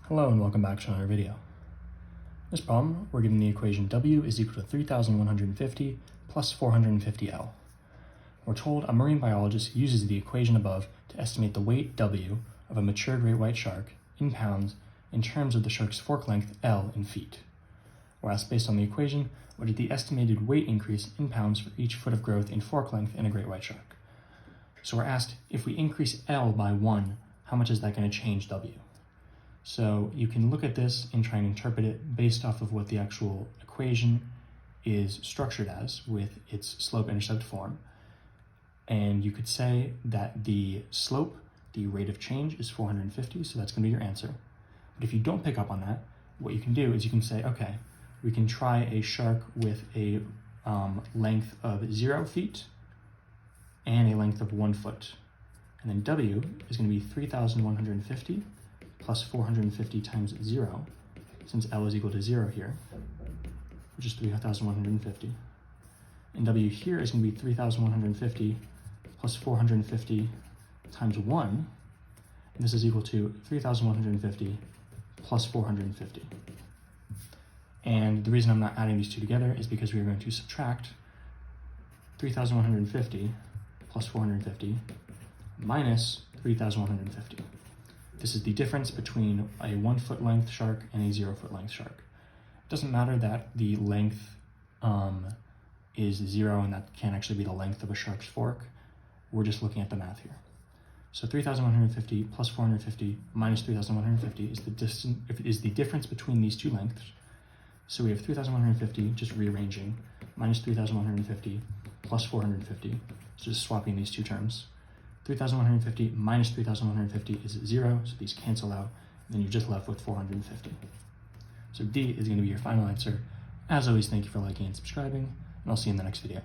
Hello and welcome back to another video. In this problem, we're given the equation W is equal to 3,150 plus 450L. We're told a marine biologist uses the equation above to estimate the weight W of a mature great white shark in pounds in terms of the shark's fork length L in feet. We're asked, based on the equation, what is the estimated weight increase in pounds for each foot of growth in fork length in a great white shark. So we're asked, if we increase L by 1, how much is that going to change W? So you can look at this and try and interpret it based off of what the actual equation is structured as with its slope-intercept form. And you could say that the slope, the rate of change, is 450, so that's going to be your answer. But if you don't pick up on that, what you can do is you can say, okay, we can try a shark with a length of 0 feet and a length of 1 foot. And then W is going to be 3,150 plus 450 times 0, since L is equal to 0 here, which is 3,150. And W here is going to be 3,150 plus 450 times 1, and this is equal to 3,150 plus 450. And the reason I'm not adding these two together is because we are going to subtract 3,150 plus 450 minus 3,150. This is the difference between a 1 foot length shark and a 0 foot length shark. It doesn't matter that the length is 0 and that can't actually be the length of a shark's fork. We're just looking at the math here. So 3,150 plus 450 minus 3,150 is the difference between these two lengths. So we have 3,150, just rearranging, minus 3,150 plus 450, so just swapping these two terms. 3,150 minus 3,150 is 0, so these cancel out, and then you're just left with 450. So D is going to be your final answer. As always, thank you for liking and subscribing, and I'll see you in the next video.